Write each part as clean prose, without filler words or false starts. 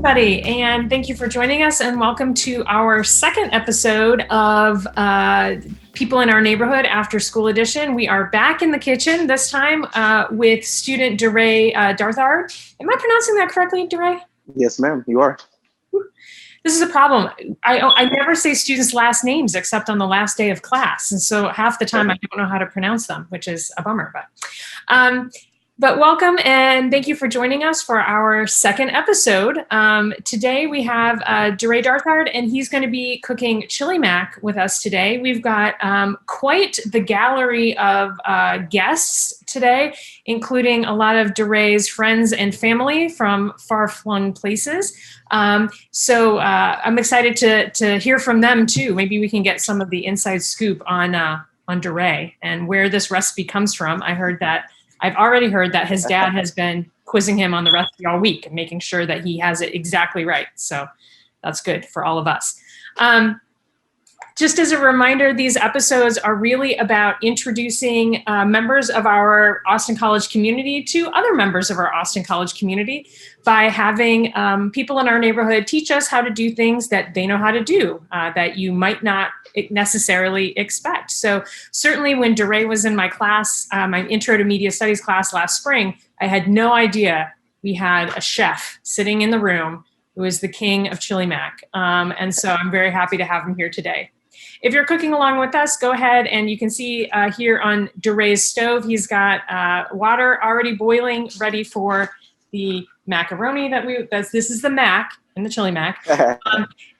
everybody, and thank you for joining us, and welcome to our second episode of People in Our Neighborhood After School Edition. We are back in the kitchen, this time with student DeRay Darthard. Am I pronouncing that correctly, DeRay? Yes, ma'am, you are. This is a problem. I never say students' last names except on the last day of class, and so half the time I don't know how to pronounce them, which is a bummer. But welcome and thank you for joining us for our second episode. Today we have DeRay Darthard, and he's going to be cooking chili mac with us today. We've got quite the gallery of guests today, including a lot of DeRay's friends and family from far-flung places. So I'm excited to hear from them too. Maybe we can get some of the inside scoop on DeRay and where this recipe comes from. I've already heard that his dad has been quizzing him on the recipe all week and making sure that he has it exactly right. So that's good for all of us. Just as a reminder, these episodes are really about introducing members of our Austin College community to other members of our Austin College community by having people in our neighborhood teach us how to do things that they know how to do that you might not necessarily expect. So certainly when DeRay was in my class, my Intro to Media Studies class last spring, I had no idea we had a chef sitting in the room who is the king of chili mac. And so I'm very happy to have him here today. If you're cooking along with us, go ahead and you can see here on DeRay's stove, he's got water already boiling, ready for the macaroni this is the mac and the chili mac.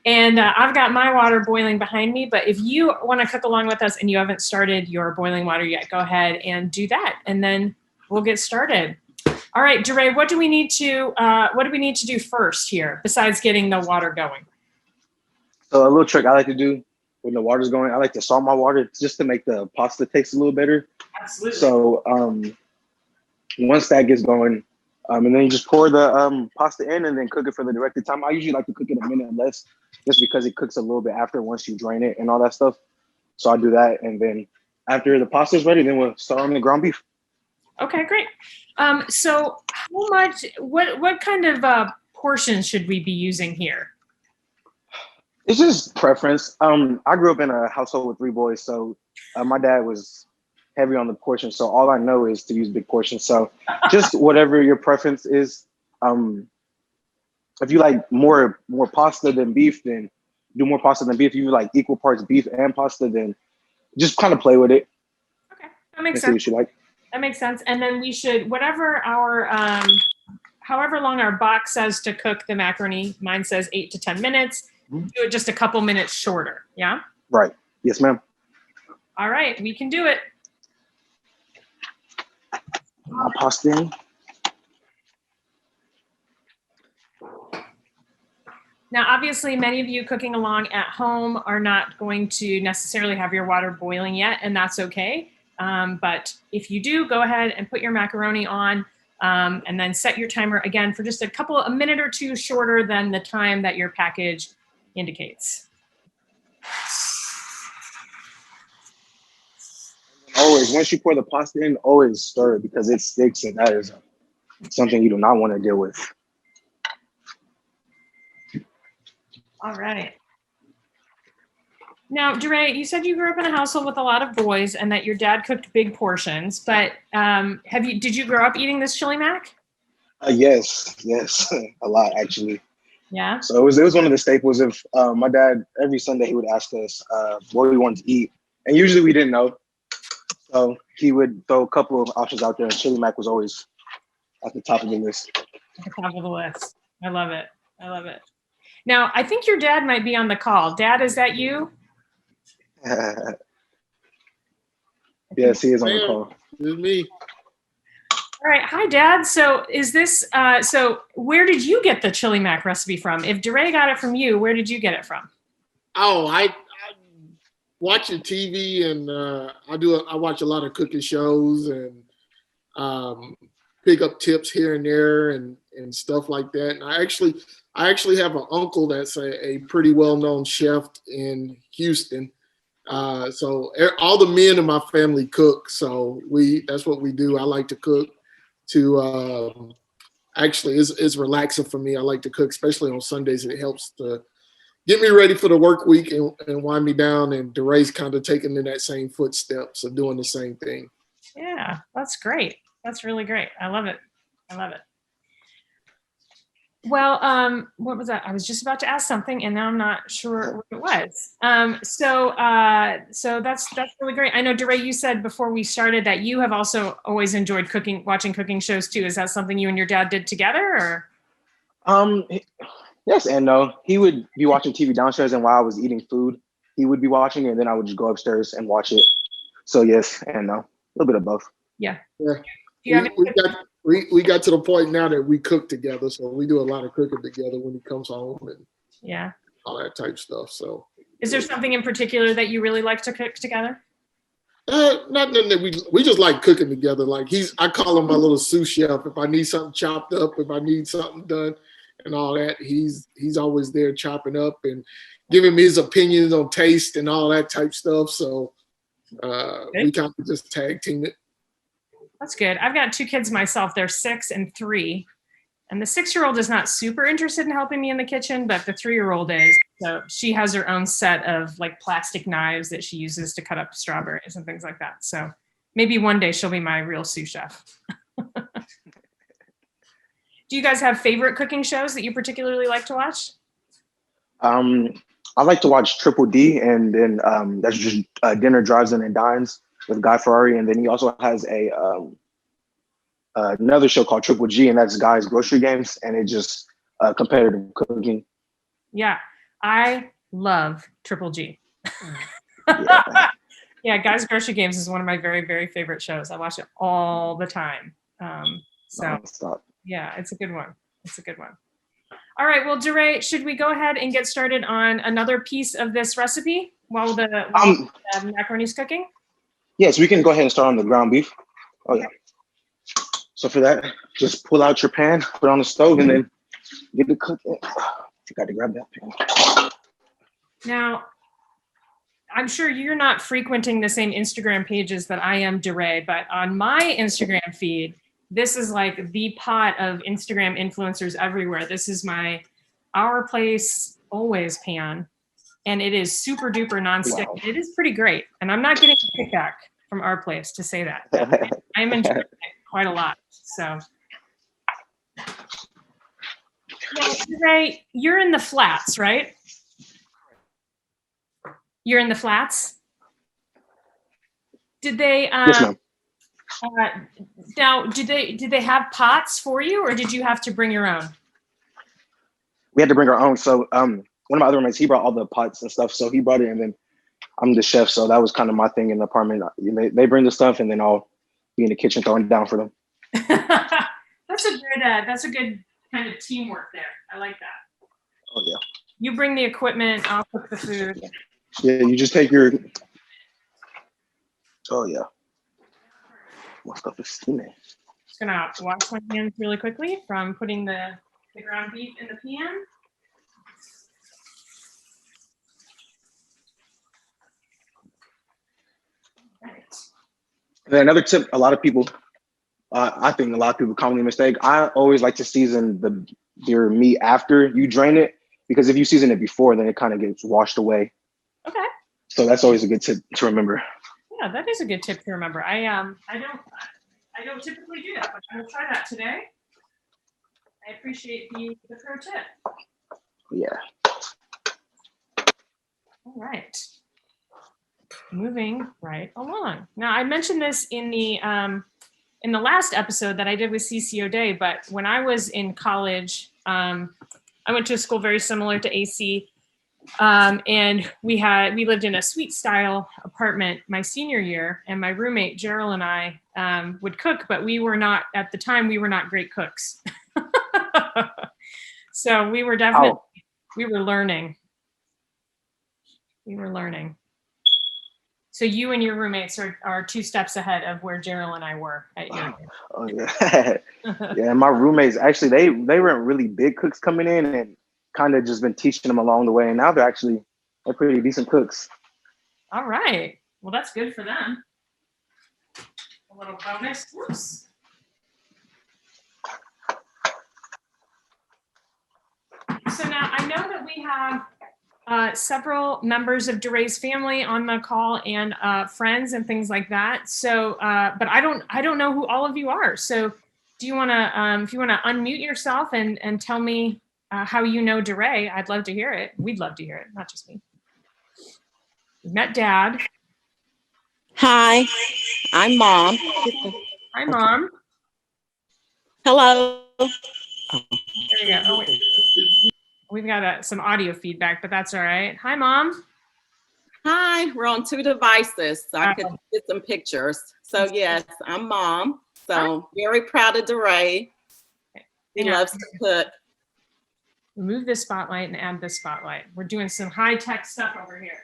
And I've got my water boiling behind me, but if you want to cook along with us and you haven't started your boiling water yet, go ahead and do that, and then we'll get started. All right, DeRay, what do we need to do first here besides getting the water going? So a little trick I like to do when the water's going, I like to salt my water just to make the pasta taste a little better. Absolutely. So once that gets going, and then you just pour the pasta in and then cook it for the directed time. I usually like to cook it a minute less just because it cooks a little bit after once you drain it and all that stuff. So I'll do that. And then after the pasta is ready, then we'll start on the ground beef. Okay, great. So what kind of portions should we be using here? It's just preference. I grew up in a household with 3 boys, so my dad was heavy on the portion. So all I know is to use big portions. So just whatever your preference is. If you like more pasta than beef, then do more pasta than beef. If you like equal parts beef and pasta, then just kind of play with it. Okay, that makes sense. See what you like. That makes sense. And then we should, whatever our, however long our box says to cook the macaroni, mine says 8 to 10 minutes. Do it just a couple minutes shorter. Yeah? Right. Yes, ma'am. All right, we can do it. My pasta in. Now, obviously, many of you cooking along at home are not going to necessarily have your water boiling yet, and that's okay. But if you do, go ahead and put your macaroni on and then set your timer again for just a minute or two shorter than the time that your package indicates. Always, once you pour the pasta in, always stir it because it sticks, and that is something you do not want to deal with. All right. Now, DeRay, you said you grew up in a household with a lot of boys and that your dad cooked big portions, but did you grow up eating this chili mac? Yes, a lot actually. Yeah. So it was one of the staples of my dad. Every Sunday he would ask us what we wanted to eat, and usually we didn't know. So he would throw a couple of options out there, and chili mac was always at the top of the list. At the top of the list. I love it. Now, I think your dad might be on the call. Dad, is that you? Yes, he is on the call. It's me. All right. Hi, Dad. So is this, so where did you get the chili mac recipe from? If DeRay got it from you, where did you get it from? Oh, I watching TV and I watch a lot of cooking shows and pick up tips here and there and stuff like that. And I actually have an uncle that's a pretty well-known chef in Houston. So all the men in my family cook. So that's what we do. I like to cook to actually it's relaxing for me. I like to cook, especially on Sundays. It helps to get me ready for the work week and wind me down. And DeRay's kind of taking in that same footsteps of doing the same thing. Yeah, that's great. That's really great. I love it. I love it. Well, what was that? I was just about to ask something, and now I'm not sure what it was. So that's really great. I know, DeRay, you said before we started that you have also always enjoyed cooking, watching cooking shows too. Is that something you and your dad did together, or? Yes and no. He would be watching TV downstairs, and while I was eating food, he would be watching it, and then I would just go upstairs and watch it. So yes and no, a little bit of both. Yeah. Yeah. We got to the point now that we cook together, so we do a lot of cooking together when he comes home and all that type stuff. So, is there something in particular that you really like to cook together? Nothing that we just like cooking together. Like I call him my little sous chef. If I need something chopped up, if I need something done, and all that, he's always there chopping up and giving me his opinions on taste and all that type stuff. So we kind of just tag team it. That's good. I've got 2 kids myself. They're 6 and 3. And the 6-year-old is not super interested in helping me in the kitchen, but the 3-year-old is. So she has her own set of like plastic knives that she uses to cut up strawberries and things like that. So maybe one day she'll be my real sous chef. Do you guys have favorite cooking shows that you particularly like to watch? I like to watch Triple D, and then that's just Dinner, Drives In, and Dines with Guy Fieri, and then he also has another show called Triple G, and that's Guy's Grocery Games, and it's just competitive cooking. Yeah, I love Triple G. Yeah, Guy's Grocery Games is one of my very, very favorite shows. I watch it all the time. Non-stop. Yeah, it's a good one. It's a good one. All right, well, DeRay, should we go ahead and get started on another piece of this recipe while the macaroni's cooking? Yes, we can go ahead and start on the ground beef. Oh yeah. So for that, just pull out your pan, put it on the stove, and then get it cooking. You got to grab that pan. Now, I'm sure you're not frequenting the same Instagram pages that I am, DeRay, but on my Instagram feed, this is like the pot of Instagram influencers everywhere. This is my Our Place Always pan, and it is super duper nonstick. Wow. It is pretty great, and I'm not getting a kickback from Our Place to say that. I'm enjoying it quite a lot. So, well, DeRay, you're in the flats, right? You're in the flats. Did they? Yes, ma'am. Now, did they have pots for you, or did you have to bring your own? We had to bring our own. So one of my other roommates, he brought all the pots and stuff. So he brought it, and then I'm the chef. So that was kind of my thing in the apartment. They bring the stuff, and then I'll be in the kitchen throwing it down for them. That's a good kind of teamwork there. I like that. Oh yeah. You bring the equipment, I'll cook the food. Yeah, you just take your. Oh yeah. My stuff is steaming. Just gonna wash my hands really quickly from putting the ground beef in the pan. Right. And then another tip, a lot of people, I think a lot of people commonly mistake. I always like to season your meat after you drain it, because if you season it before, then it kind of gets washed away. Okay. So that's always a good tip to remember. Yeah, that is a good tip to remember. I don't typically do that, but I'm gonna try that today. I appreciate the pro tip. Yeah. All right. Moving right along. Now, I mentioned this in the last episode that I did with CCO Day, but when I was in college, I went to a school very similar to AC. And we lived in a suite style apartment my senior year, and my roommate Gerald and I would cook, but we were not great cooks. So we were definitely we were learning. So you and your roommates are 2 steps ahead of where Gerald and I were at your. Oh yeah. Yeah, my roommates actually they weren't really big cooks coming in, and kind of just been teaching them along the way, and now they're pretty decent cooks. All right. Well, that's good for them. A little bonus. Whoops. So now I know that we have several members of DeRay's family on the call and friends and things like that. So, but I don't know who all of you are. So do you want to, if you want to unmute yourself and tell me how you know DeRay, I'd love to hear it. We'd love to hear it, not just me. We've met Dad. Hi, I'm Mom. Hi, Mom. Hello. There we go. Oh, wait. We've got some audio feedback, but that's all right. Hi, Mom. Hi, we're on 2 devices, so I could get some pictures. So yes, I'm Mom. So very proud of DeRay. He loves to cook. Remove this spotlight and add this spotlight. We're doing some high-tech stuff over here.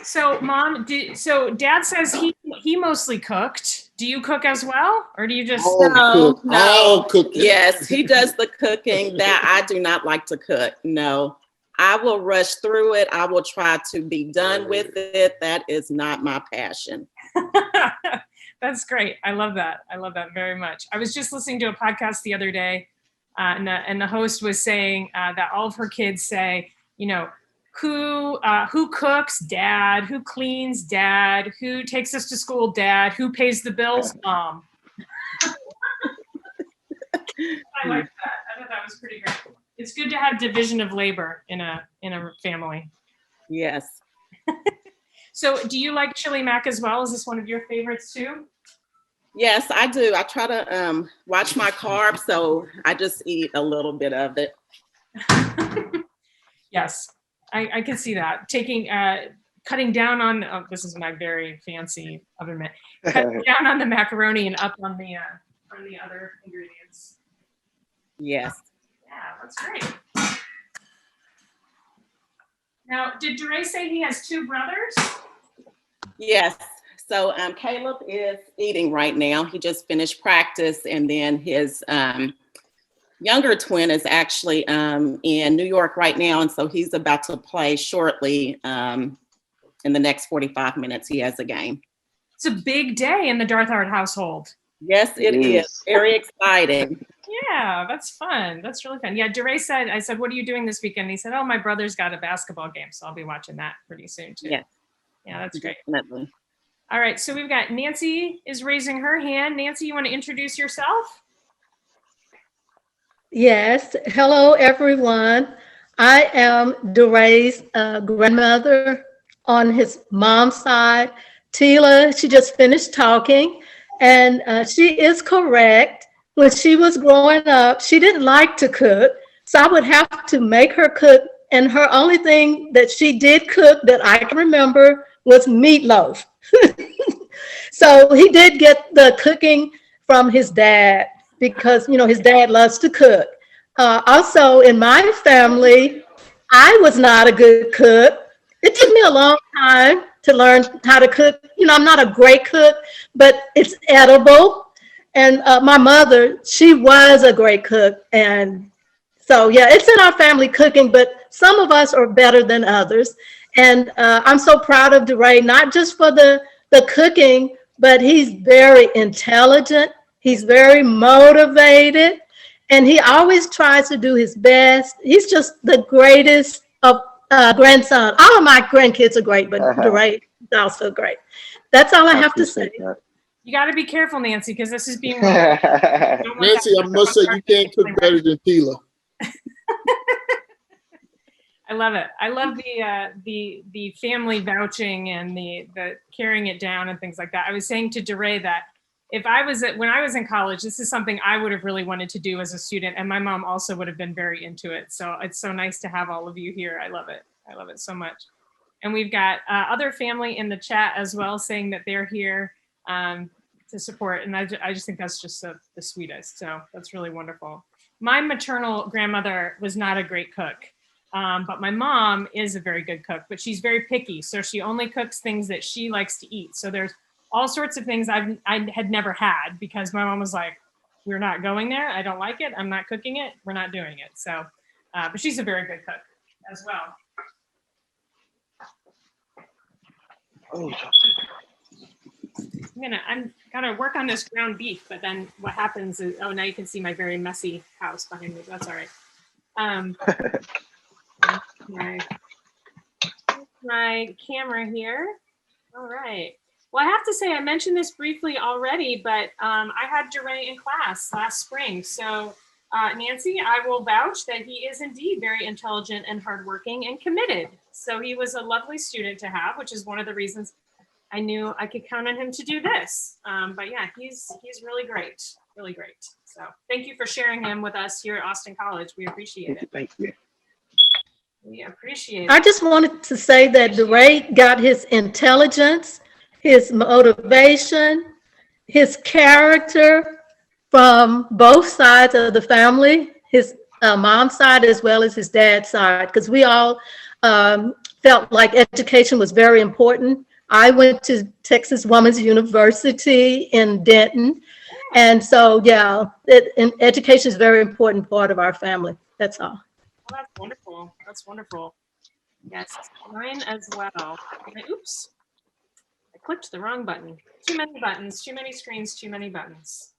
So, Mom, so Dad says he mostly cooked. Do you cook as well, or do you just? No. Yes, he does the cooking. That I do not like to cook. No, I will rush through it. I will try to be done with it. That is not my passion. That's great. I love that. I love that very much. I was just listening to a podcast the other day, and the host was saying that all of her kids say, you know, who cooks? Dad. Who cleans? Dad. Who takes us to school? Dad. Who pays the bills? Mom. I like that. I thought that was pretty great. It's good to have division of labor in a family. Yes. So, do you like chili mac as well? Is this one of your favorites too? Yes, I do. I try to watch my carbs, so I just eat a little bit of it. Yes. I can see that. Cutting down on, this is my very fancy oven mitt, cutting down on the macaroni and up on the other ingredients. Yes. Yeah, that's great. Now, did DeRay say he has 2 brothers? Yes. So Caleb is eating right now. He just finished practice, and then his younger twin is actually in New York right now, and so he's about to play shortly. In the next 45 minutes, he has a game. It's a big day in the Darthard household. Yes, it is. Very exciting. Yeah, that's fun. That's really fun. Yeah, DeRay said, I said, what are you doing this weekend? He said, oh, my brother's got a basketball game, so I'll be watching that pretty soon too. Yeah. Yeah, that's great. Definitely. All right, so we've got Nancy is raising her hand. Nancy, you want to introduce yourself? Yes. Hello, everyone. I am DeRay's grandmother on his mom's side. Tila, she just finished talking, and she is correct. When she was growing up, she didn't like to cook, so I would have to make her cook, and her only thing that she did cook that I can remember was meatloaf. So he did get the cooking from his dad, because, you know, his dad loves to cook. Also, in my family, I was not a good cook. It took me a long time to learn how to cook. You know, I'm not a great cook, but it's edible. And my mother, she was a great cook. And so, yeah, it's in our family cooking, but some of us are better than others. And I'm so proud of DeRay, not just for the cooking, but he's very intelligent. He's very motivated, and he always tries to do his best. He's just the greatest of grandson. All of my grandkids are great, but DeRay is also great. That's all I have to say. You got to be careful, Nancy, because this is being. Nancy, I must say you can't cook better than Tila. I love it. I love the family vouching and the carrying it down and things like that. I was saying to DeRay that when I was in college, this is something I would have really wanted to do as a student, and my mom also would have been very into it. So it's so nice to have all of you here. I love it. I love it so much. And we've got other family in the chat as well, saying that they're here to support. And I just think that's just the sweetest. So that's really wonderful. My maternal grandmother was not a great cook. But my mom is a very good cook, but she's very picky. So she only cooks things that she likes to eat. So there's all sorts of things I had never had, because my mom was like, we're not going there. I don't like it. I'm not cooking it. We're not doing it. So, but she's a very good cook as well. I'm gonna work on this ground beef, but then what happens is, oh, now you can see my very messy house behind me. That's all right. My camera here. All right. Well, I have to say, I mentioned this briefly already, but I had DeRay in class last spring. So Nancy, I will vouch that he is indeed very intelligent and hardworking and committed. So he was a lovely student to have, which is one of the reasons I knew I could count on him to do this. But yeah, he's really great, really great. So thank you for sharing him with us here at Austin College. We appreciate it. Thank you. We appreciate it. I just wanted to say that DeRay got his intelligence, his motivation, his character from both sides of the family, his mom's side as well as his dad's side, because we all felt like education was very important. I went to Texas Women's University in Denton. And so, yeah, education is a very important part of our family. That's all. Oh, that's wonderful. That's wonderful. Yes, mine as well. Oops. I clicked the wrong button. Too many buttons, too many screens, too many buttons.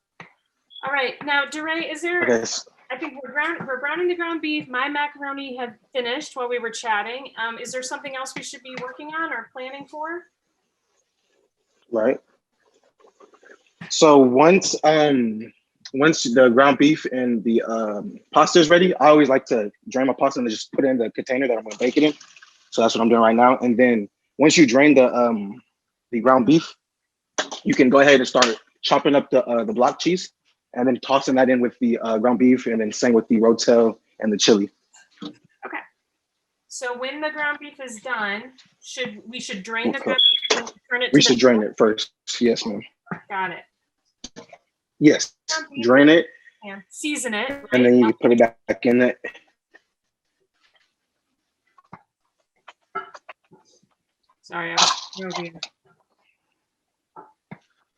All right. Now, DeRay, is there, Okay. I think we're browning the ground beef. My macaroni had finished while we were chatting. Is there something else we should be working on or planning for? Right. So once the ground beef and the pasta is ready, I always like to drain my pasta and just put it in the container that I'm gonna bake it in. So that's what I'm doing right now. And then once you drain the ground beef, you can go ahead and start chopping up the block cheese and then tossing that in with the ground beef, and then same with the rotel and the chili. Okay. So when the ground beef is done, we should drain the ground beef and turn it to We should drain it first. Yes, ma'am. Got it. Yes. Drain it. And season it. Right? And then you put it back in it. Sorry, I was over here.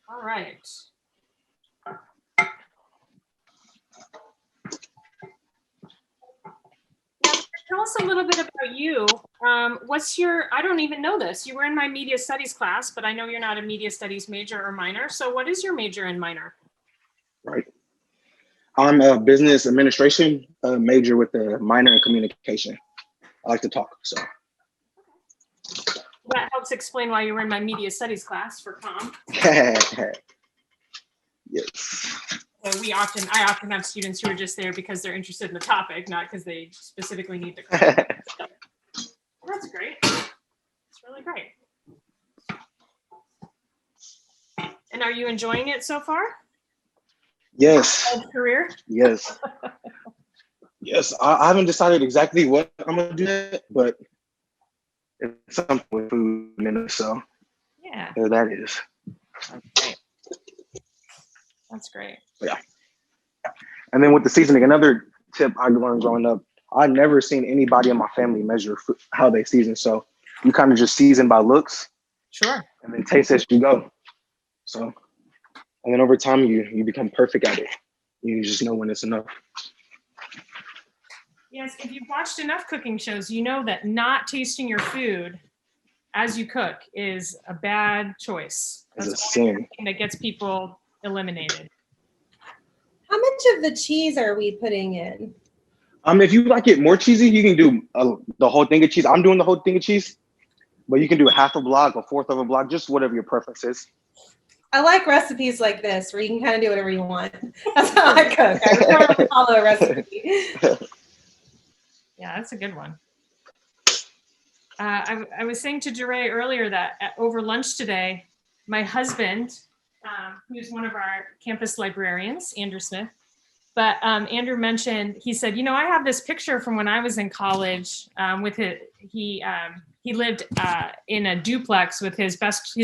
All right. Tell us a little bit about you. I don't even know this. You were in my media studies class, but I know you're not a media studies major or minor. So what is your major and minor? Right. I'm a business administration major with a minor in communication. I like to talk, so. That helps explain why you were in my media studies class for comm. Yes. So I often have students who are just there because they're interested in the topic, not because they specifically need the credit. That's great. It's really great. And are you enjoying it so far? Yes. Career? Yes. Yes. I haven't decided exactly what I'm gonna do, but it's something with food in it, so Yeah. there that is. That's great. Yeah. And then with the seasoning, another tip I learned growing up, I've never seen anybody in my family measure how they season. So you kind of just season by looks. Sure. And then taste as you go. So, and then over time, you become perfect at it. You just know when it's enough. Yes, if you've watched enough cooking shows, you know that not tasting your food as you cook is a bad choice. It's a That's sin. the thing that gets people eliminated. How much of the cheese are we putting in? If you like it more cheesy, you can do the whole thing of cheese. I'm doing the whole thing of cheese, but you can do half a block, a fourth of a block, just whatever your preference is. I like recipes like this where you can kind of do whatever you want. That's how I cook. I don't follow a recipe. Yeah, that's a good one. I was saying to DeRay earlier that over lunch today, my husband, who's one of our campus librarians, Andrew Smith, but Andrew mentioned, he said, you know, I have this picture from when I was in college with he lived in a duplex with his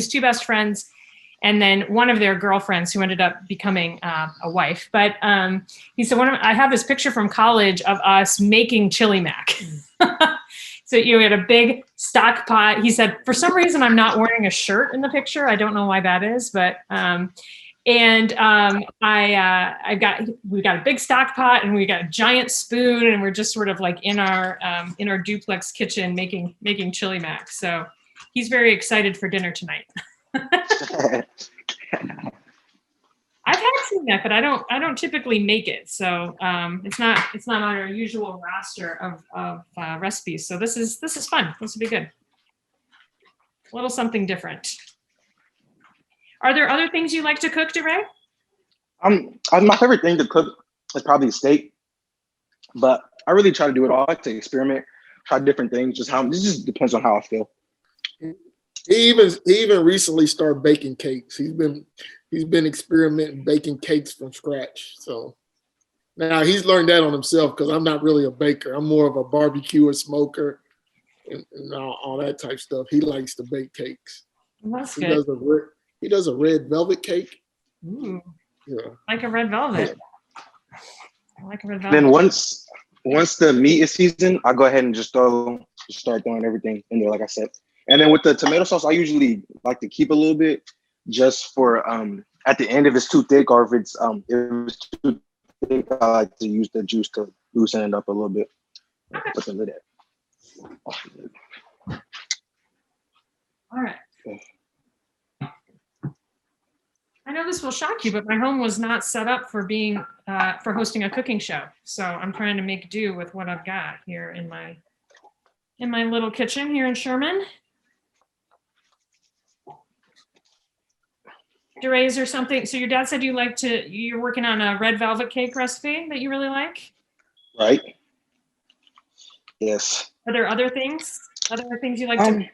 two best friends, and then one of their girlfriends who ended up becoming a wife. But he said, I have this picture from college of us making chili mac. So you had a big stock pot. He said, for some reason, I'm not wearing a shirt in the picture. I don't know why that is, but we've got a big stock pot and we got a giant spoon, and we're just sort of like in our duplex kitchen making chili mac. So he's very excited for dinner tonight. I've had seen but I don't typically make it. So it's not on our usual roster of recipes. So this is fun. This will be good. A little something different. Are there other things you like to cook, DeRay? My favorite thing to cook is probably steak, but I really try to do it all. I like to experiment, try different things. This just depends on how I feel. He even recently started baking cakes. He's been experimenting baking cakes from scratch. So now he's learned that on himself because I'm not really a baker. I'm more of a barbecuer, smoker, and all that type stuff. He likes to bake cakes. Well, that's good. He does a red velvet cake. Ooh, yeah, like a red velvet. I like a red velvet. Then once the meat is seasoned, I go ahead and just start throwing everything in there, like I said. And then with the tomato sauce, I usually like to keep a little bit just for at the end if it's too thick or if it's too thick, I like to use the juice to loosen it up a little bit. Okay. Put the lid at. All right. I know this will shock you, but my home was not set up for being for hosting a cooking show. So I'm trying to make do with what I've got here in my little kitchen here in Sherman. DeRay, is there something? So your dad said you're working on a red velvet cake recipe that you really like? Right. Yes. Are there other things? Other things you like to make?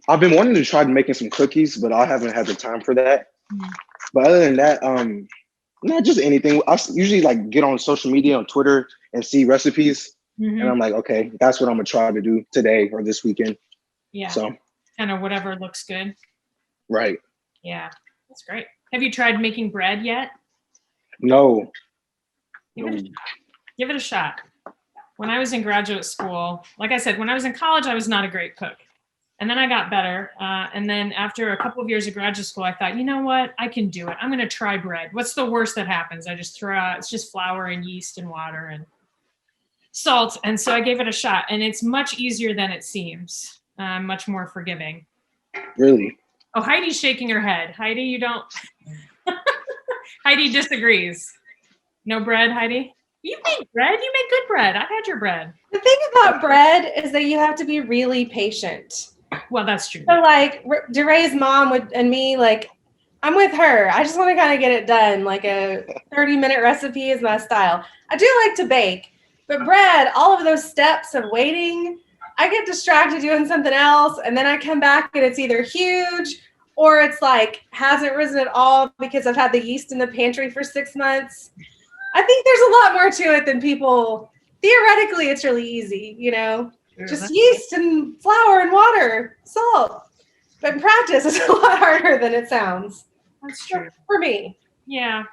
I've been wanting to try making some cookies, but I haven't had the time for that. Mm-hmm. But other than that, not just anything. I usually like get on social media on Twitter and see recipes, and I'm like, okay, that's what I'm gonna try to do today or this weekend. Yeah. So kind of whatever looks good. Right. Yeah, that's great. Have you tried making bread yet? No. Give it a shot. When I was in graduate school, like I said, when I was in college, I was not a great cook. And then I got better. And then after a couple of years of graduate school, I thought, you know what? I can do it. I'm going to try bread. What's the worst that happens? I just throw out, it's just flour and yeast and water and salt. And so I gave it a shot. And it's much easier than it seems. Much more forgiving. Really? Oh, Heidi's shaking her head. Heidi, you don't. Heidi disagrees. No bread, Heidi? You make bread? You make good bread. I've had your bread. The thing about bread is that you have to be really patient. Well, that's true. So like DeRay's mom and me, like I'm with her. I just want to kind of get it done. Like a 30-minute recipe is my style. I do like to bake, but bread, all of those steps of waiting, I get distracted doing something else. And then I come back and it's either huge or it's like hasn't risen at all because I've had the yeast in the pantry for 6 months. I think there's a lot more to it than people. Theoretically, it's really easy, just yeast and flour and water, salt. But in practice, it's a lot harder than it sounds. That's true. For me. Yeah.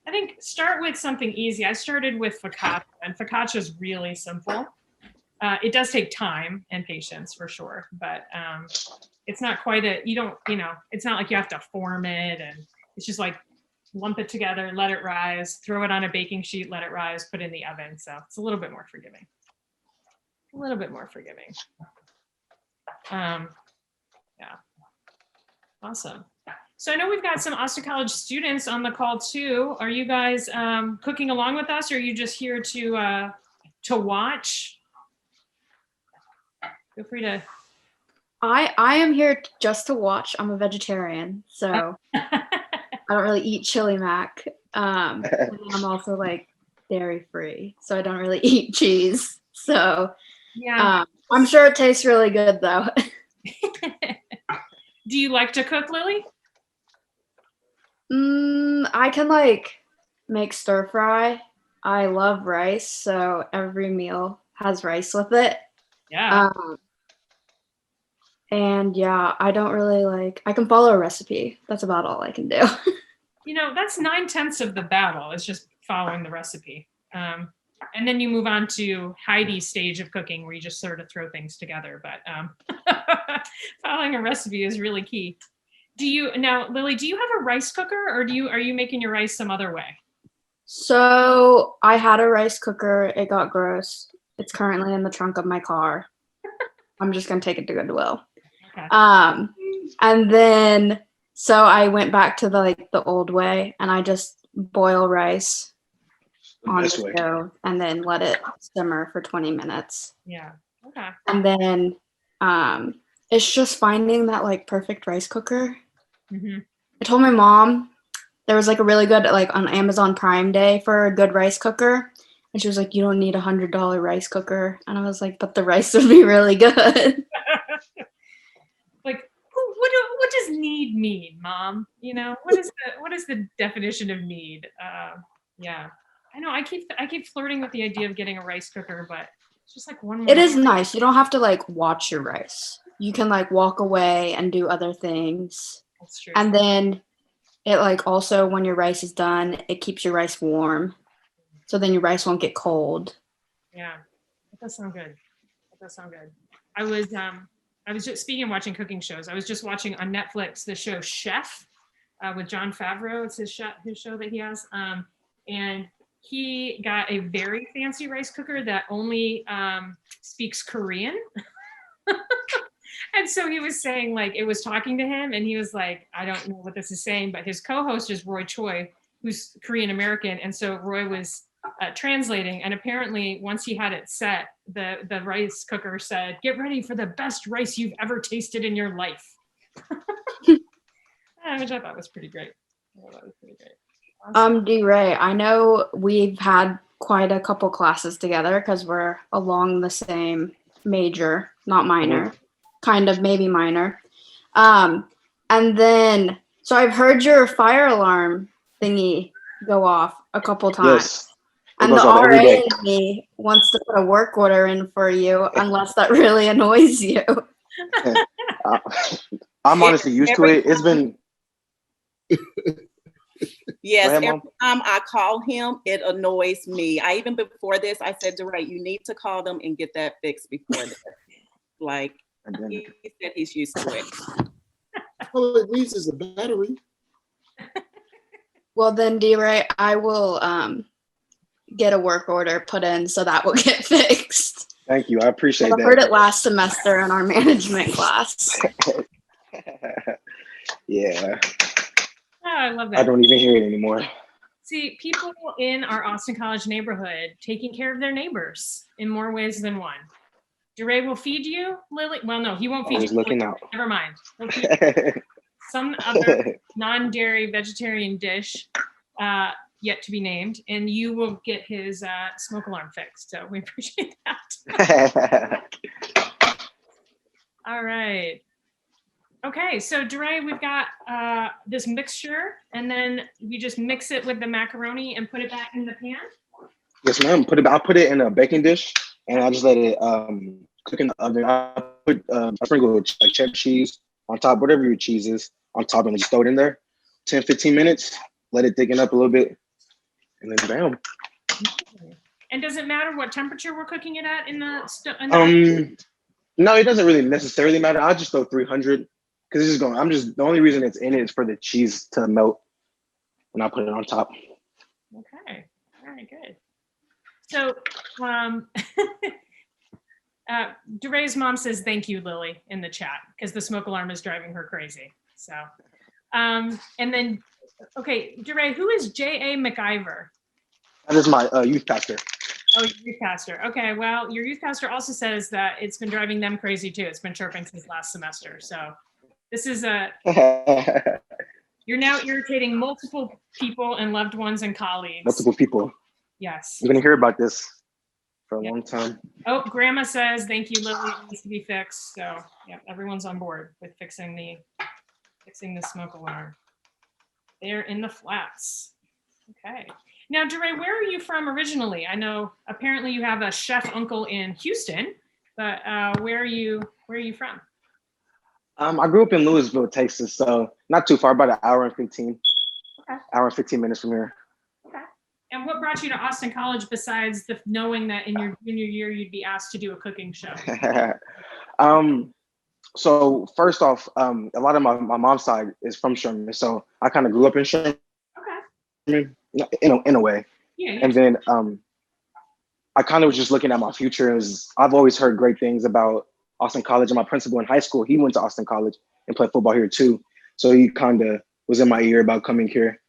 I think start with something easy. I started with focaccia, and focaccia is really simple. It does take time and patience for sure, but it's not quite it's not like you have to form it, and it's just like lump it together, let it rise, throw it on a baking sheet, let it rise, put it in the oven. So it's a little bit more forgiving. Yeah. Awesome. So I know we've got some Austin College students on the call too. Are you guys cooking along with us, or are you just here to watch? Feel free to. I am here just to watch. I'm a vegetarian, so I don't really eat chili mac. And I'm also like dairy free, so I don't really eat cheese. So yeah, I'm sure it tastes really good though. Do you like to cook, Lily? I can make stir fry. I love rice, so every meal has rice with it. Yeah. And yeah, I don't really I can follow a recipe. That's about all I can do. That's 9/10 of the battle. It's just following the recipe. And then you move on to Heidi's stage of cooking where you just sort of throw things together. But following a recipe is really key. Lily, do you have a rice cooker, or are you making your rice some other way? So I had a rice cooker. It got gross. It's currently in the trunk of my car. I'm just going to take it to Goodwill. Okay. And then, so I went back to the old way, and I just boil rice on the This way. stove and then let it simmer for 20 minutes. Yeah. Okay. And then it's just finding that like perfect rice cooker. Mm-hmm. I told my mom there was like a really good, like on Amazon Prime Day for a good rice cooker. And she was like, you don't need $100 rice cooker. And I was like, but the rice would be really good. Like, what does need mean, Mom? You know, what is the definition of need? Yeah, I know. I keep flirting with the idea of getting a rice cooker, but it's just like one more. It is nice. You don't have to like watch your rice. You can like walk away and do other things. That's true. And then it like also when your rice is done, it keeps your rice warm. So then your rice won't get cold. Yeah, that does sound good. That does sound good. I was just speaking of watching cooking shows. I was just watching on Netflix the show Chef with Jon Favreau. It's his show that he has. And he got a very fancy rice cooker that only speaks Korean. And so he was saying, like, it was talking to him, and he was like, I don't know what this is saying, but his co-host is Roy Choi, who's Korean American. And so Roy was translating, and apparently once he had it set, the rice cooker said, "Get ready for the best rice you've ever tasted in your life." Which I thought was pretty great. Awesome. DeRay, I know we've had quite a couple classes together because we're along the same major, not minor, kind of maybe minor. And then, so I've heard your fire alarm thingy go off a couple times. Yes. And the RA in me wants to put a work order in for you unless that really annoys you. I'm honestly used to it. It's been. Yes, ahead, every Mom. time I call him, it annoys me. Even before this, I said, DeRay, you need to call them and get that fixed before this. Like, he said he's used to it. All it needs is a battery. Well, then, DeRay, I will get a work order put in so that will get fixed. Thank you. I appreciate I that. heard it last semester in our management class. Yeah. Oh, I love that. I don't even hear it anymore. See, people in our Austin College neighborhood taking care of their neighbors in more ways than one. DeRay will feed you, Lily. Well, no, he won't feed Always you. looking out. Never mind. He'll feed you some other non-dairy vegetarian dish yet to be named, and you will get his smoke alarm fixed. So we appreciate that. All right. Okay, so DeRay, we've got this mixture, and then you just mix it with the macaroni and put it back in the pan? Yes, ma'am. I'll put it in a baking dish, and I'll just let it cook in the oven. I sprinkle like cheddar cheese on top, whatever your cheese is, on top, and just throw it in there. 10, 15 minutes, let it thicken up a little bit, and then bam. And does it matter what temperature we're cooking it at in the No, it doesn't really necessarily matter. I'll just throw 300. Because it's just the only reason it's in it is for the cheese to melt when I put it on top. Okay, all right, good. So, DeRay's mom says, thank you, Lily, in the chat, because the smoke alarm is driving her crazy. So, and then, okay, DeRay, who is J.A. McIver? That is my youth pastor. Oh, your youth pastor. Okay, well, your youth pastor also says that it's been driving them crazy too. It's been chirping since last semester. So this is you're now irritating multiple people and loved ones and colleagues. Multiple people. Yes. You're going to hear about this for a long time. Oh, Grandma says, thank you, Lily. It needs to be fixed. So yeah, everyone's on board with fixing the smoke alarm. They're in the flats. Okay. Now, DeRay, where are you from originally? I know apparently you have a chef uncle in Houston, but where are you from? I grew up in Louisville, Texas, so not too far, about an hour and 15. Okay. Hour and 15 minutes from here. Okay. And what brought you to Austin College besides the knowing that in your junior year you'd be asked to do a cooking show? So first off, a lot of my mom's side is from Sherman, so I kind of grew up in Sherman. Okay. In a way. Yeah. And then I kind of was just looking at my future. I've always heard great things about Austin College, and my principal in high school, he went to Austin College. and play football here too. So he kind of was in my ear about coming here.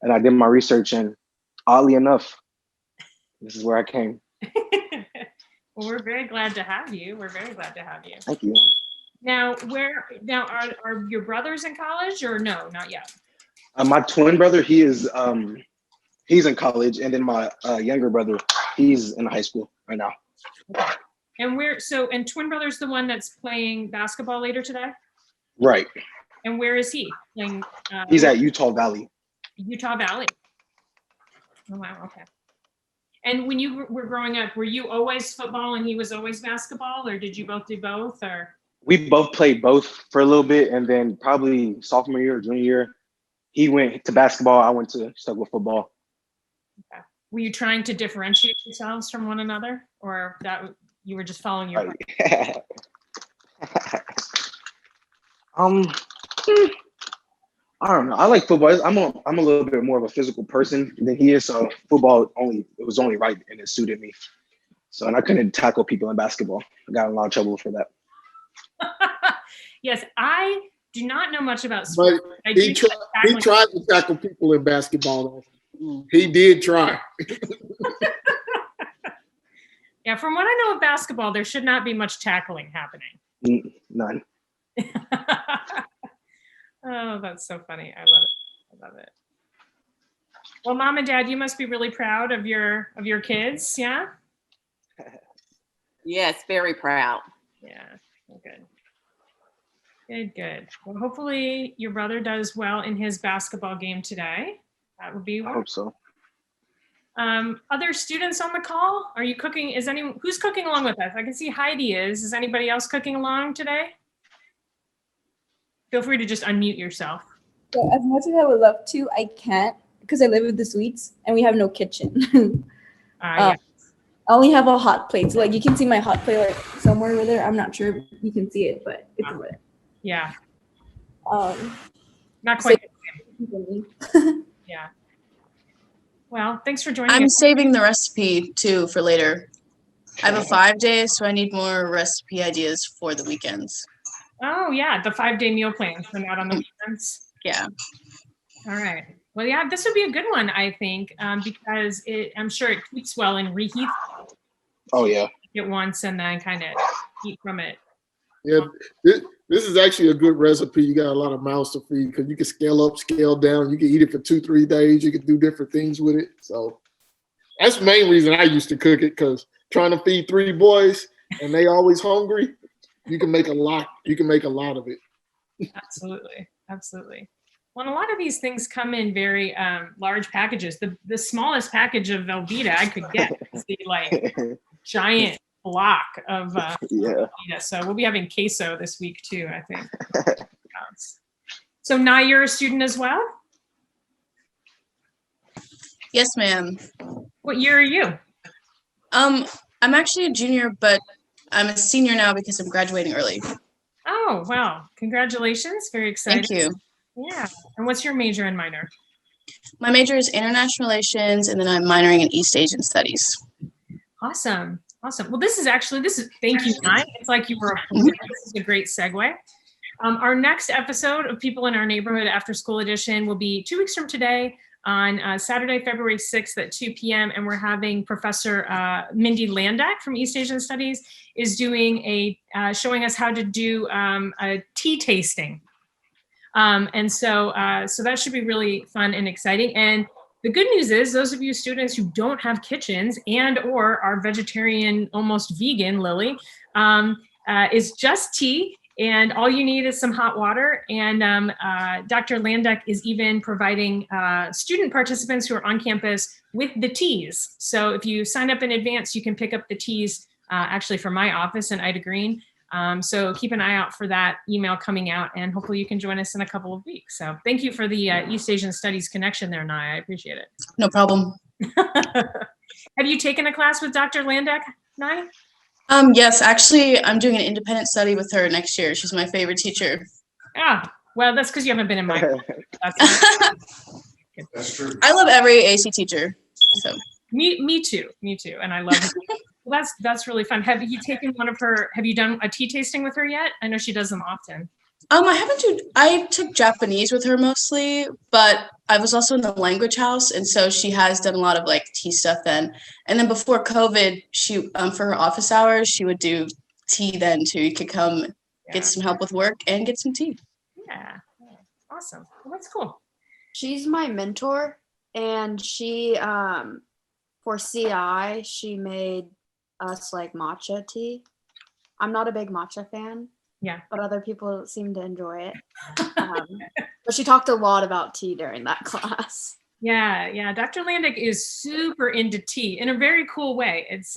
And I did my research, and oddly enough, this is where I came. Well, we're very glad to have you. We're very glad to have you. Thank you. Now, are your brothers in college or no, not yet? My twin brother, he's in college, and then my younger brother, he's in high school right now. Okay. And twin brother's the one that's playing basketball later today? Right. And where is he playing? He's at Utah Valley. Utah Valley. Oh, wow. Okay. And when you were growing up, were you always football and he was always basketball, or did you both do both? Or we both played both for a little bit, and then probably sophomore year or junior year, he went to basketball. I went to stuck with football. Okay. Were you trying to differentiate yourselves from one another, or that you were just following your heart? I don't know. I like football. I'm a little bit more of a physical person than he is. So football it was only right, and it suited me. So, and I couldn't tackle people in basketball. I got in a lot of trouble for that. Yes, I do not know much about sports. But he tried to tackle people in basketball. He did try. Yeah, from what I know of basketball, there should not be much tackling happening. None. Oh, that's so funny. I love it. I love it. Well, Mom and Dad, you must be really proud of your kids, yeah? Yes, very proud. Yeah, well, good. Good. Well, hopefully your brother does well in his basketball game today. That would be I hope so. Other students on the call? Are you cooking? Who's cooking along with us? I can see Heidi is. Is anybody else cooking along today? Feel free to just unmute yourself. So as much as I would love to, I can't because I live with the Sweets and we have no kitchen. Yeah. I only have a hot plate. So like you can see my hot plate like somewhere over there. I'm not sure if you can see it, but it's over there. Yeah. Not quite. So Yeah. Well, thanks for joining I'm us. saving the recipe too for later. I have a 5-day, so I need more recipe ideas for the weekends. Oh yeah, the 5-day meal plan, so not on the weekends. Yeah. All right. Well, yeah, this would be a good one, I think, because I'm sure it keeps well and reheats. Oh yeah. It once and then kind of eat from it. Yeah, this is actually a good recipe. You got a lot of mouths to feed because you can scale up, scale down. You can eat it for 2-3 days. You can do different things with it. So that's the main reason I used to cook it, because trying to feed 3 boys and they always hungry, you can make a lot. You can make a lot of it. Absolutely. Well, and a lot of these things come in very large packages. The smallest package of Velveeta I could get is the like giant block of Velveeta. So we'll be having queso this week too, I think. So Nye, you're a student as well? Yes, ma'am. What year are you? I'm actually a junior, but I'm a senior now because I'm graduating early. Oh, wow. Congratulations. Very exciting. Thank you. Yeah. And what's your major and minor? My major is international relations, and then I'm minoring in East Asian studies. Awesome. Well, this is thank you, Nye. It's like you were, this is a great segue. Our next episode of People in Our Neighborhood After School Edition will be 2 weeks from today on Saturday, February 6th at 2 p.m. And we're having Professor Mindy Landak from East Asian Studies is doing showing us how to do a tea tasting. And so that should be really fun and exciting. And the good news is those of you students who don't have kitchens and or are vegetarian, almost vegan, Lily, is just tea. And all you need is some hot water. And Dr. Landak is even providing student participants who are on campus with the teas. So if you sign up in advance, you can pick up the teas actually from my office in Ida Green. So keep an eye out for that email coming out, and hopefully you can join us in a couple of weeks. So thank you for the East Asian Studies connection there, Nye. I appreciate it. No problem. Have you taken a class with Dr. Landak, Nye? Yes, actually, I'm doing an independent study with her next year. She's my favorite teacher. Ah, well, that's because you haven't been in my class. That's true. I love every AC teacher. So me too. And I love it. Well, that's really fun. Have you done a tea tasting with her yet? I know she does them often. I took Japanese with her mostly, but I was also in the language house, and so she has done a lot of like tea stuff then. And then before COVID, she for her office hours, she would do tea then too. You could come get some help with work and get some tea. Yeah, awesome. Well, that's cool. She's my mentor, and she for CI she made us like matcha tea. I'm not a big matcha fan. Yeah. But other people seem to enjoy it. But she talked a lot about tea during that class. Yeah. Dr. Landick is super into tea in a very cool way. It's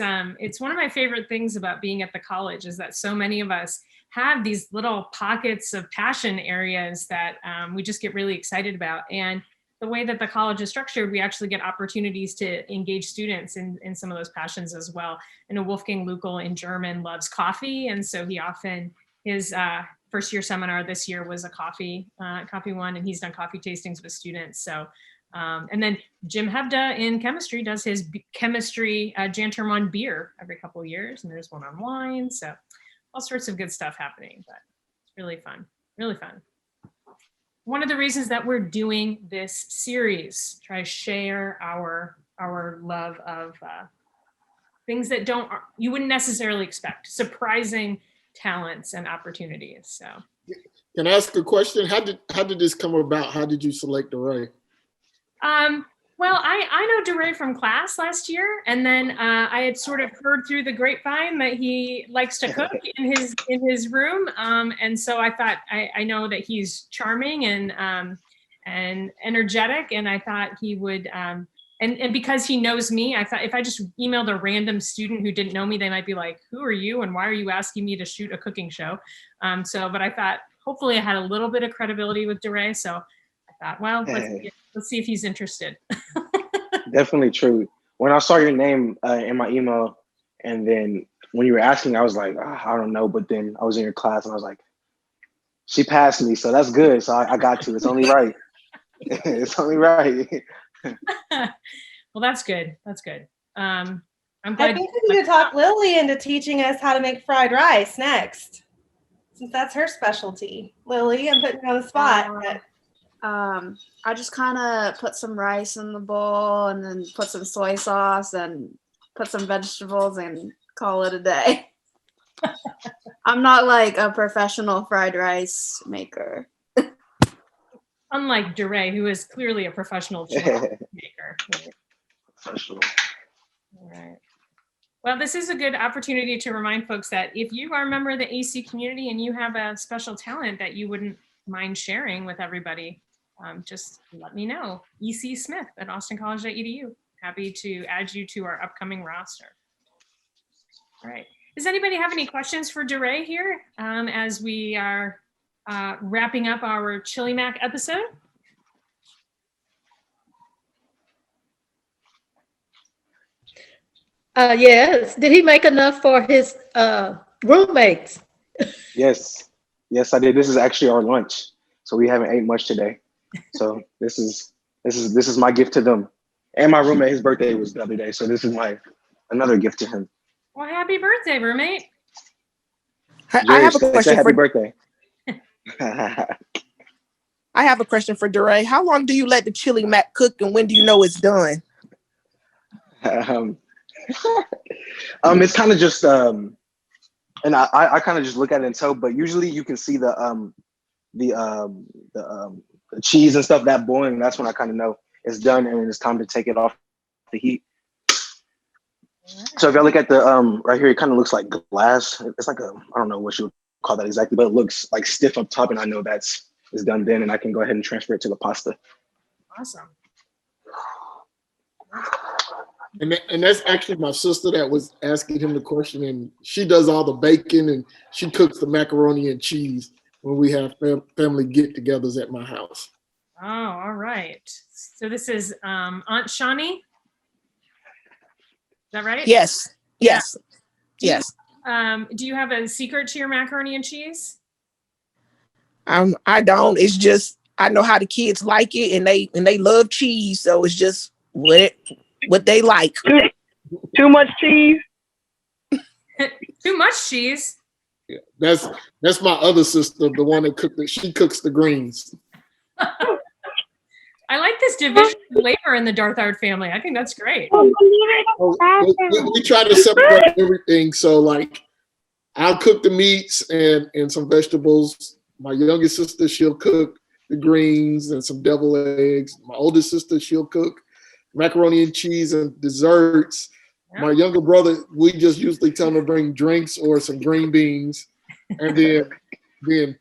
one of my favorite things about being at the college is that so many of us have these little pockets of passion areas that we just get really excited about. And the way that the college is structured, we actually get opportunities to engage students in some of those passions as well. I know Wolfgang Lukl in German loves coffee, and so he often his first year seminar this year was a coffee one, and he's done coffee tastings with students. So, and then Jim Hebda in chemistry does his chemistry Jan term on beer every couple of years, and there's one on wine. So all sorts of good stuff happening, but it's really fun, really fun. One of the reasons that we're doing this series, try to share our love of things that you wouldn't necessarily expect, surprising talents and opportunities. So can I ask a question? How did this come about? How did you select DeRay? Well, I know DeRay from class last year, and then I had sort of heard through the grapevine that he likes to cook in his room, and so I thought I know that he's charming and energetic, and I thought he would. And because he knows me, I thought if I just emailed a random student who didn't know me, they might be like, "Who are you? And why are you asking me to shoot a cooking show?" But I thought hopefully I had a little bit of credibility with DeRay, so I thought, well, let's see if he's interested. Definitely true. When I saw your name in my email, and then when you were asking, I was like, I don't know. But then I was in your class, and I was like, she passed me, so that's good. So I got to. It's only right. It's only right. Well, that's good. That's good. I'm glad. I think we need to talk Lily into teaching us how to make fried rice next, since that's her specialty. Lily, I'm putting you on the spot. I just kind of put some rice in the bowl and then put some soy sauce and put some vegetables and call it a day. I'm not like a professional fried rice maker. Unlike DeRay, who is clearly a professional chili maker. Professional. All right. Well, this is a good opportunity to remind folks that if you are a member of the AC community and you have a special talent that you wouldn't mind sharing with everybody, just let me know. ec.smith@austincollege.edu. Happy to add you to our upcoming roster. All right. Does anybody have any questions for DeRay here as we are wrapping up our Chili Mac episode? Yes. Did he make enough for his roommates? Yes, I did. This is actually our lunch, so we haven't ate much today. So this is my gift to them. And my roommate, his birthday was the other day, so this is another gift to him. Well, happy birthday, roommate! I have a question happy for birthday. I have a question for DeRay. How long do you let the chili mac cook, and when do you know it's done? It's kind of just and I kind of just look at it and tell, but usually you can see the cheese and stuff that boiling. That's when I kind of know it's done and it's time to take it off the heat. So if I look at the right here, it kind of looks like glass. It's like I don't know what you would call that exactly, but it looks like stiff up top, and I know it's done then, and I can go ahead and transfer it to the pasta. Awesome. And that's actually my sister that was asking him the question, and she does all the bacon and she cooks the macaroni and cheese when we have family get-togethers at my house. Oh, all right. So this is Aunt Shawnee. Is that right? Yes. Yeah. Yes. Do you have a secret to your macaroni and cheese? I don't. It's just I know how the kids like it, and they love cheese, so it's just what they like. Too much cheese? Too much cheese? Yeah, that's my other sister, the one that she cooks the greens. I like this division of labor in the Darthard family. I think that's great. We try to separate everything. So like, I'll cook the meats and some vegetables. My youngest sister, she'll cook the greens and some deviled eggs. My oldest sister, she'll cook macaroni and cheese and desserts. Yeah. My younger brother, we just usually tell him to bring drinks or some green beans. And then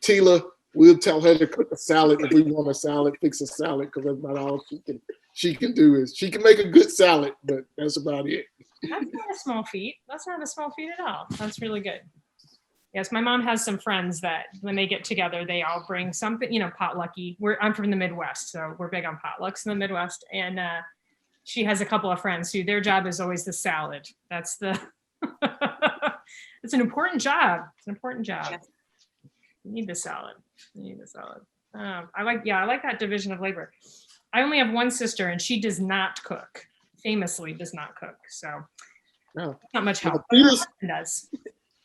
Tila, we'll tell her to cook a salad if we want a salad, fix a salad, because that's about all she can do is she can make a good salad, but that's about it. That's not a small feat. That's not a small feat at all. That's really good. Yes, my mom has some friends that when they get together, they all bring something, potlucky. I'm from the Midwest, so we're big on potlucks in the Midwest. And she has a couple of friends who their job is always the salad. That's it's an important job. It's an important job. Yes. You need the salad. I like that division of labor. I only have one sister and she does not cook, famously does not cook. So No. not much help. Well, Her husband does.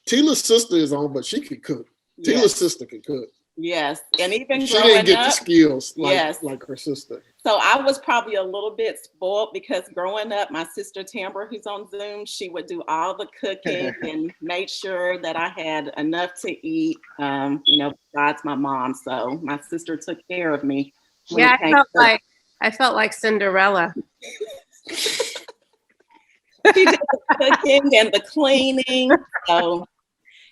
Tila's sister is on, but she can cook. Yes. Tila's sister can cook. Yes, and even She growing didn't get the up, skills Yes. like her sister. so I was probably a little bit spoiled because growing up, my sister Tambra, who's on Zoom, she would do all the cooking and made sure that I had enough to eat, besides my mom. So my sister took care of me. when Yeah, it came to- I felt like Cinderella. She did the cooking and the cleaning. So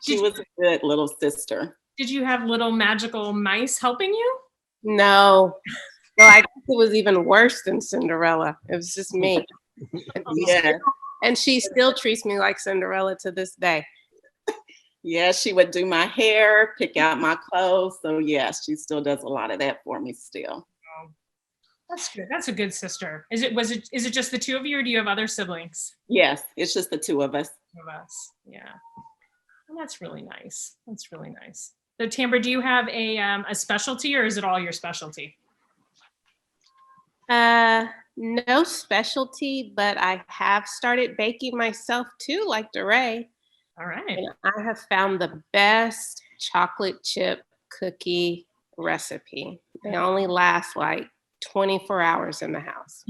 she was a good little sister. Did you have little magical mice helping you? No. Well, I think it was even worse than Cinderella. It was just me. Yeah. And she still treats me like Cinderella to this day. Yeah, she would do my hair, pick out my clothes. So yes, she still does a lot of that for me still. That's good. That's a good sister. Is it just the two of you or do you have other siblings? Yes, it's just the two of us. Two of us. Yeah. Well, that's really nice. That's really nice. So Tambra, do you have a specialty or is it all your specialty? No specialty, but I have started baking myself too, like DeRay. All right. And I have found the best chocolate chip cookie recipe. They only last like 24 hours in the house.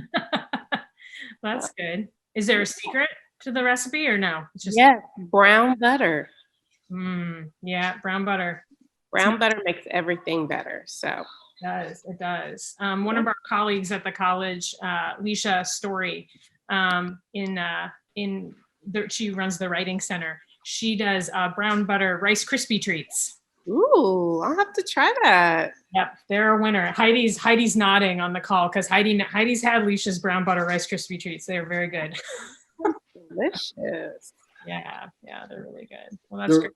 That's good. Is there a secret to the recipe or no? It's just brown butter. Yeah, brown butter. Brown butter makes everything better. So It does. One of our colleagues at the college, Leisha Story, she runs the writing center. She does brown butter Rice Krispie treats. Ooh, I'll have to try that. Yep, they're a winner. Heidi's nodding on the call because Heidi's had Leisha's brown butter Rice Krispie treats. They are very good. Delicious. Yeah, they're really good. Well, that's great.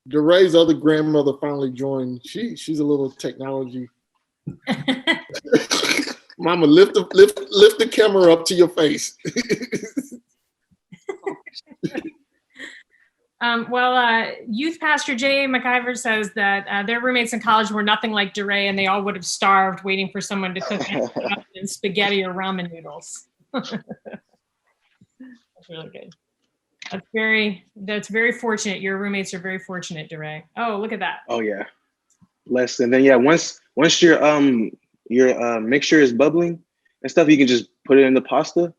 DeRay's other grandmother finally joined. She's a little technology. Mama, lift the camera up to your face. Youth pastor J.A. McIver says that their roommates in college were nothing like DeRay and they all would have starved waiting for someone to cook in spaghetti or ramen noodles. That's really good. That's very fortunate. Your roommates are very fortunate, DeRay. Oh, look at that. Oh yeah. Less than then, yeah. Once your mixture is bubbling and stuff, you can just put it in the pasta,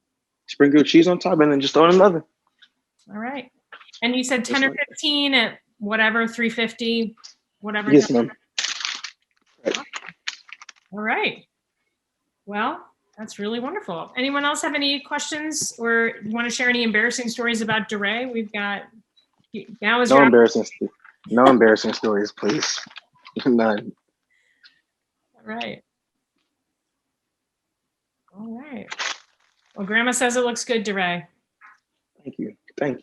sprinkle cheese on top, and then just throw it in the oven. All right. And you said 10 or 15 at whatever, 350, whatever. Yes, ma'am. Right. All right. Well, that's really wonderful. Anyone else have any questions or want to share any embarrassing stories about DeRay? We've got now is no embarrassing stories, please. None. All right. Well, Grandma says it looks good, DeRay. Thank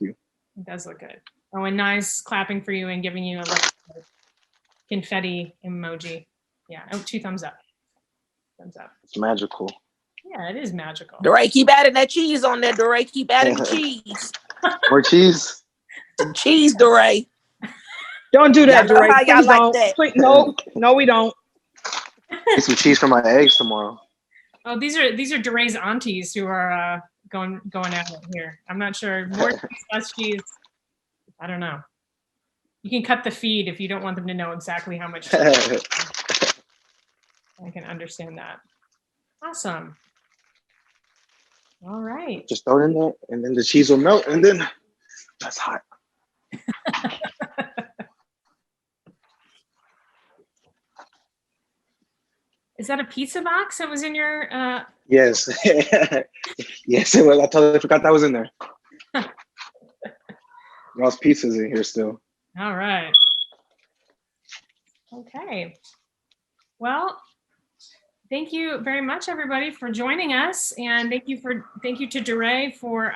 you. It does look good. Oh, and nice clapping for you and giving you a little confetti emoji. Yeah. Oh, 2 thumbs up. Thumbs up. It's magical. Yeah, it is magical. DeRay, keep adding that cheese on there, DeRay. Keep adding the cheese. More cheese. Some cheese, DeRay. Don't do that, Y'all know DeRay. how y'all Please like don't. that. Please, no, we don't. Get some cheese for my eggs tomorrow. Oh, these are DeRay's aunties who are going at it here. I'm not sure. More cheese, less cheese. I don't know. You can cut the feed if you don't want them to know exactly how much chili. I can understand that. Awesome. All right. Just throw it in there, and then the cheese will melt, and then that's hot. Is that a pizza box that was in your? Yes. Yes, it was. I totally forgot that was in there. Y'all's pizza's in here still. All right. Okay. Well, thank you very much, everybody, for joining us, and thank you to DeRay for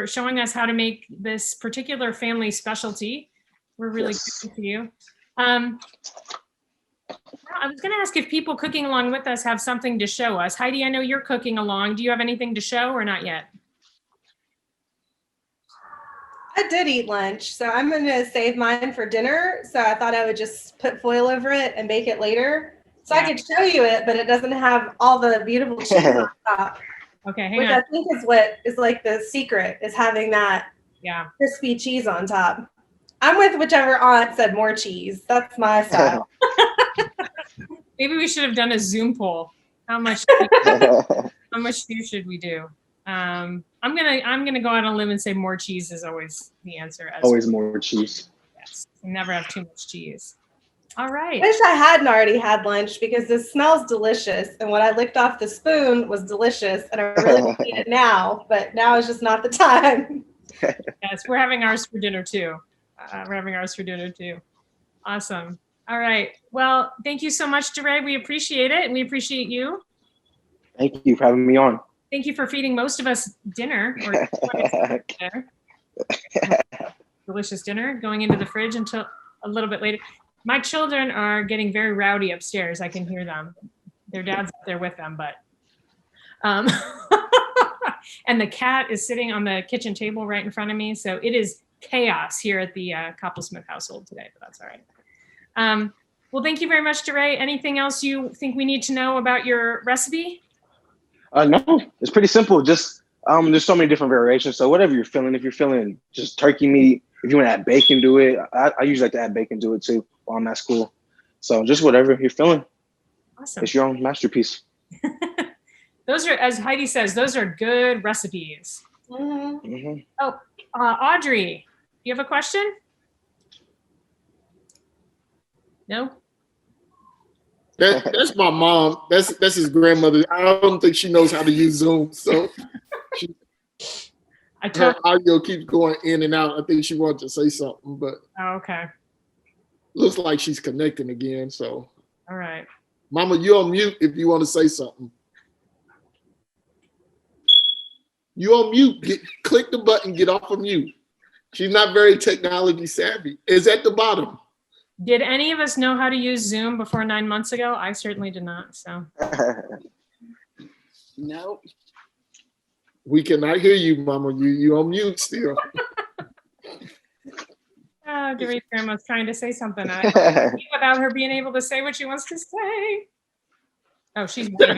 showing us how to make this particular family specialty. We're really grateful to you. I was going to ask if people cooking along with us have something to show us. Heidi, I know you're cooking along. Do you have anything to show or not yet? I did eat lunch, so I'm going to save mine for dinner. So I thought I would just put foil over it and bake it later. So I could show you it, but it doesn't have all the beautiful cheese on top. Okay, hang which on. I think is what is like the secret, is having that crispy cheese on top. I'm with whichever aunt said more cheese. That's my style. Maybe we should have done a Zoom poll. How much cheese should we do? I'm gonna go out on a limb and say more cheese is always the answer. Always more cheese. Yes, you never have too much cheese. All right. I wish I hadn't already had lunch because this smells delicious, and what I licked off the spoon was delicious, and I really want to eat it now, but now is just not the time. Yes, we're having ours for dinner too. Awesome. All right. Well, thank you so much, DeRay. We appreciate it, and we appreciate you. Thank you for having me on. Thank you for feeding most of us dinner. Delicious dinner going into the fridge until a little bit later. My children are getting very rowdy upstairs. I can hear them. Their dad's up there with them, but and the cat is sitting on the kitchen table right in front of me. So it is chaos here at the Copplesmith household today, but that's all right. Well, thank you very much, DeRay. Anything else you think we need to know about your recipe? No, it's pretty simple. Just there's so many different variations. So whatever you're feeling, if you're feeling just turkey meat, if you want to add bacon to it, I usually like to add bacon to it too while I'm at school. So just whatever you're feeling. Awesome. It's your own masterpiece. Those are, as Heidi says, those are good recipes. Mm-hmm. Oh, Audrey, you have a question? No? That's my mom. That's his grandmother. I don't think she knows how to use Zoom, so her audio keeps going in and out. I think she wanted to say something, but okay. Looks like she's connecting again. So, all right, Mama, you're on mute if you want to say something. You on mute. Click the button. Get off of mute. She's not very technology savvy. It's at the bottom. Did any of us know how to use Zoom before 9 months ago? I certainly did not. So. Nope. We cannot hear you, Mama. You on mute still. Oh, DeRay's grandma's trying to say something. Without her being able to say what she wants to say. Oh, she's waving.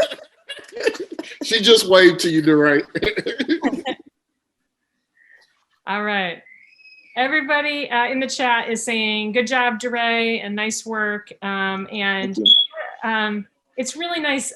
She just waved to you, DeRay. All right. Everybody in the chat is saying, good job, DeRay, and nice work. It's really nice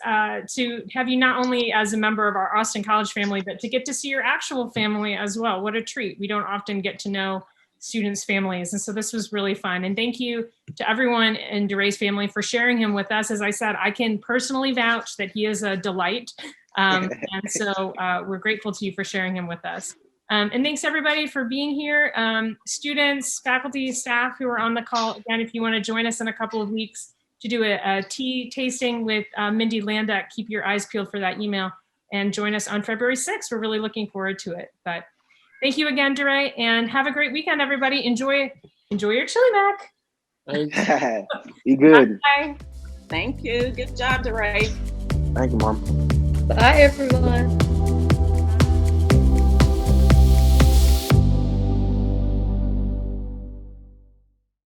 to have you not only as a member of our Austin College family, but to get to see your actual family as well. What a treat. We don't often get to know students' families. And so this was really fun. And thank you to everyone in DeRay's family for sharing him with us. As I said, I can personally vouch that he is a delight. And so we're grateful to you for sharing him with us. And thanks everybody for being here. Students, faculty, staff who are on the call. Again, if you want to join us in a couple of weeks to do a tea tasting with Mindy Landak, keep your eyes peeled for that email and join us on February 6th. We're really looking forward to it. But thank you again, DeRay, and have a great weekend, everybody. Enjoy your chili mac. Be good. Bye. Thank you. Good job, DeRay. Thank you, Mom. Bye, everyone.